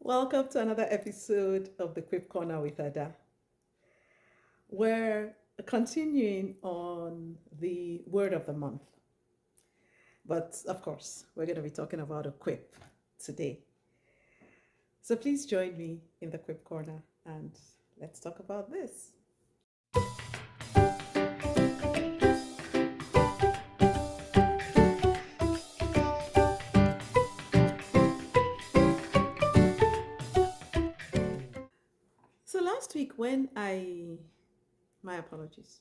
Welcome to another episode of the Quip Corner with Ada. We're continuing on the word of the month, but of course, we're going to be talking about a quip today. So please join me in the Quip Corner and let's talk about this. So last week, my apologies.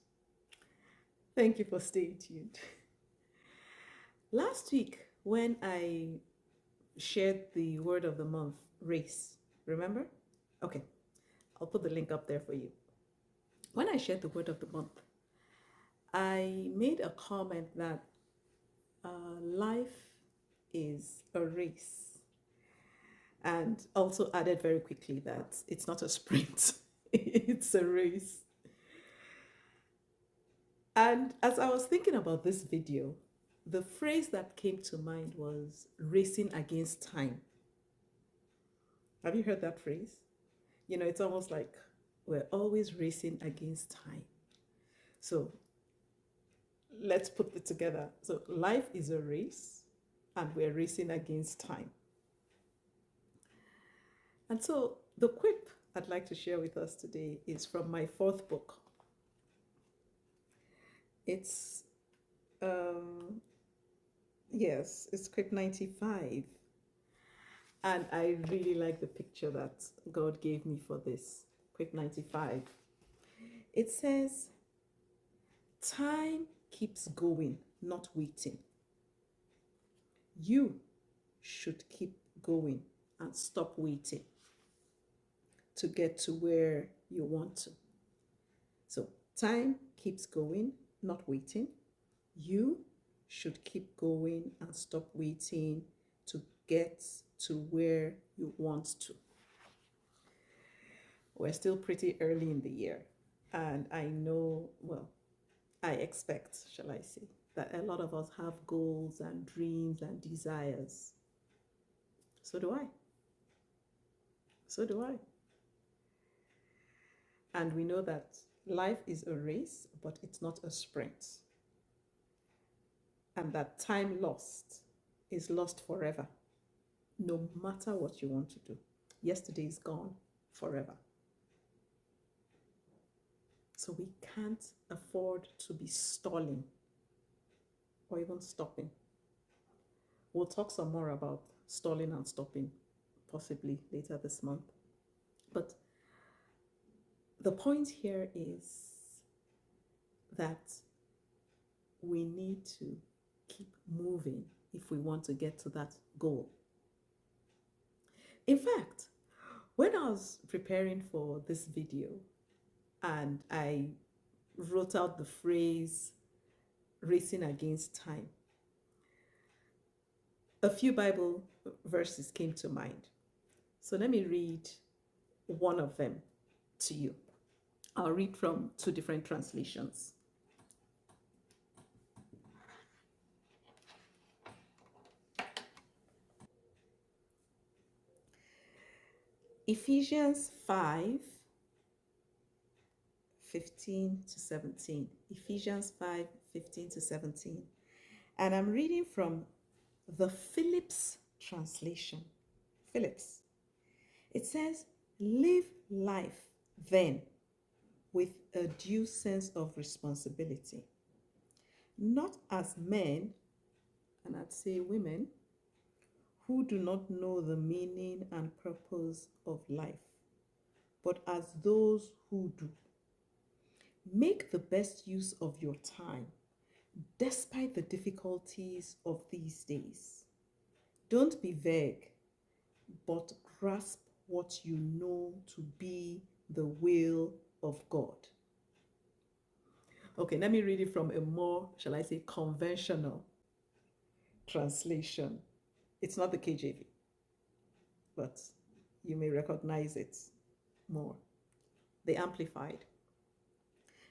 Thank you for staying tuned. Last week, when I shared the word of the month, race, remember? Okay, I'll put the link up there for you. When I shared the word of the month, I made a comment that life is a race, and also added very quickly that it's not a sprint, it's a race. And as I was thinking about this video, the phrase that came to mind was racing against time. Have you heard that phrase? It's almost like we're always racing against time. So let's put it together. So life is a race and we're racing against time. And so the quip I'd like to share with us today is from my fourth book. It's, it's quip 95. And I really like the picture that God gave me for this quip 95. It says, time keeps going, not waiting. You should keep going and stop waiting to get to where you want to. So time keeps going, not waiting. You should keep going and stop waiting to get to where you want to. We're still pretty early in the year, and I know, I expect, shall I say, that a lot of us have goals and dreams and desires. So do I. So do I. And we know that life is a race, but it's not a sprint. And that time lost is lost forever, no matter what you want to do. Yesterday is gone forever. So we can't afford to be stalling or even stopping. We'll talk some more about stalling and stopping possibly later this month. But the point here is that we need to keep moving if we want to get to that goal. In fact, when I was preparing for this video and I wrote out the phrase racing against time, a few Bible verses came to mind. So let me read one of them to you. I'll read from two different translations. Ephesians 5:15-17. Ephesians 5:15-17. And I'm reading from the Phillips translation. Phillips. It says, live life then with a due sense of responsibility, not as men, and I'd say women, who do not know the meaning and purpose of life, but as those who do. Make the best use of your time, despite the difficulties of these days. Don't be vague, but grasp what you know to be the will of God. Okay, let me read it from a more, shall I say, conventional translation. It's not the KJV, but you may recognize it more. The Amplified.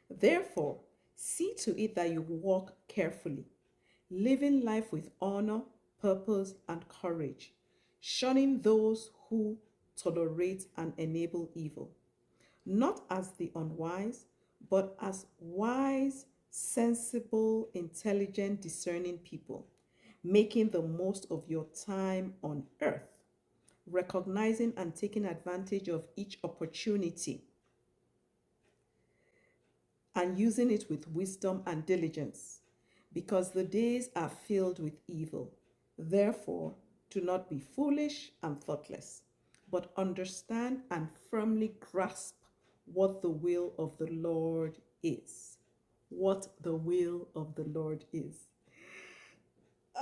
Therefore, see to it that you walk carefully, living life with honor, purpose, and courage, shunning those who tolerate, and enable evil, not as the unwise, but as wise, sensible, intelligent, discerning people, making the most of your time on earth, recognizing and taking advantage of each opportunity and using it with wisdom and diligence, because the days are filled with evil. Therefore, do not be foolish and thoughtless, but understand and firmly grasp what the will of the Lord is. What the will of the Lord is.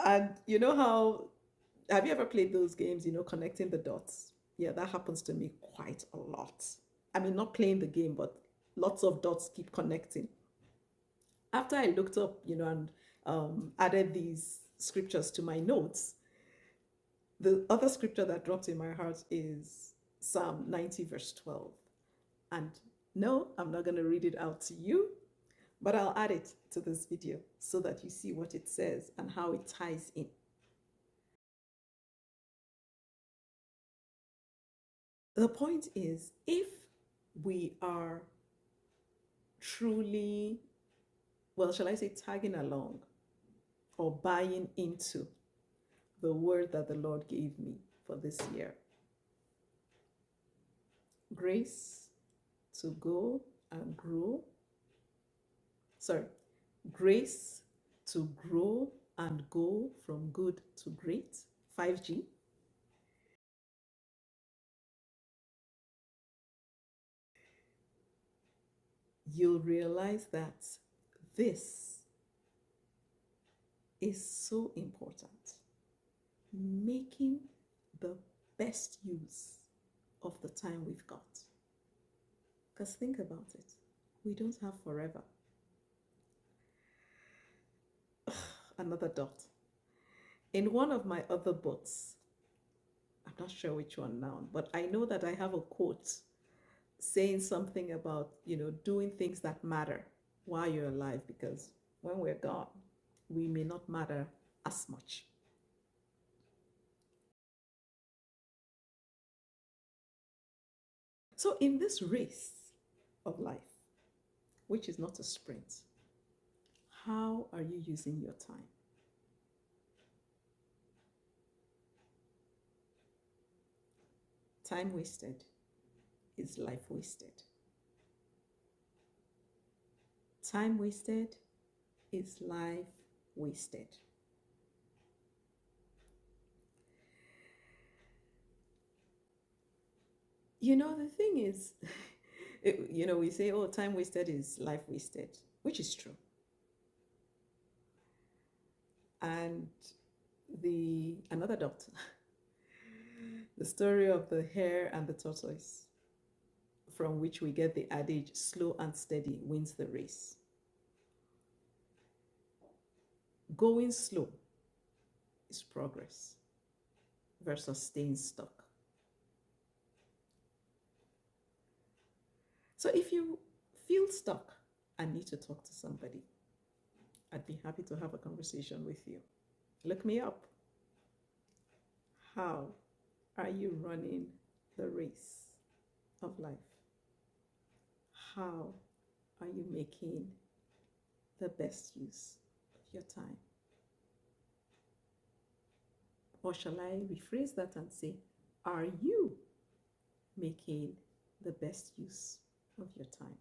And you know how, have you ever played those games, connecting the dots? Yeah, that happens to me quite a lot. I mean, not playing the game, but lots of dots keep connecting. After I looked up, and added these scriptures to my notes, the other scripture that dropped in my heart is Psalm 90, verse 12. And no, I'm not going to read it out to you, but I'll add it to this video so that you see what it says and how it ties in. The point is, if we are truly, well, shall I say, tagging along or buying into the word that the Lord gave me for this year, grace to go and grow, sorry, grace to grow and go from good to great, 5G. You'll realize that this is so important. Making the best use of the time we've got. Because think about it, we don't have forever. Another dot. In one of my other books, I'm not sure which one now, but I know that I have a quote saying something about, doing things that matter while you're alive, because when we're gone, we may not matter as much. So in this race of life, which is not a sprint, how are you using your time? Time wasted is life wasted. Time wasted is life wasted. The thing is, we say, oh, time wasted is life wasted, which is true. And another dot, the story of the hare and the tortoise, from which we get the adage, slow and steady wins the race. Going slow is progress versus staying stuck. So if you feel stuck and need to talk to somebody, I'd be happy to have a conversation with you. Look me up. How are you running the race of life? How are you making the best use of your time? Or shall I rephrase that and say, are you making the best use of your time?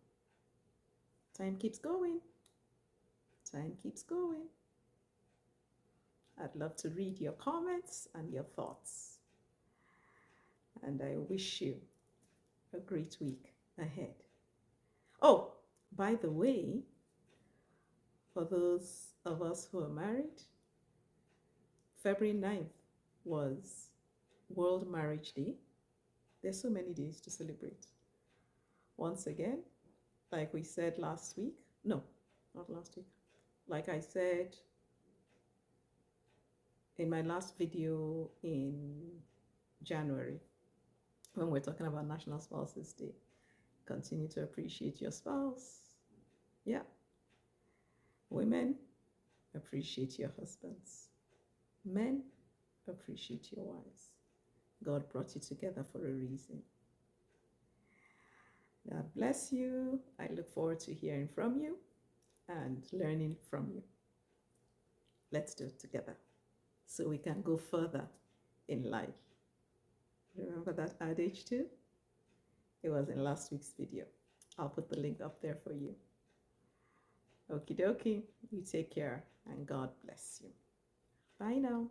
Time keeps going. Time keeps going. I'd love to read your comments and your thoughts. And I wish you a great week ahead. Oh, by the way, for those of us who are married, February 9th was World Marriage Day. There's so many days to celebrate. Once again, like we said last week, no, not last week, like I said in my last video in January, when we're talking about National Spouses Day, continue to appreciate your spouse. Yeah. Women, appreciate your husbands. Men, appreciate your wives. God brought you together for a reason. God bless you. I look forward to hearing from you and learning from you. Let's do it together so we can go further in life. Remember that adage too? It was in last week's video. I'll put the link up there for you. Okie dokie. You take care and God bless you. Bye now.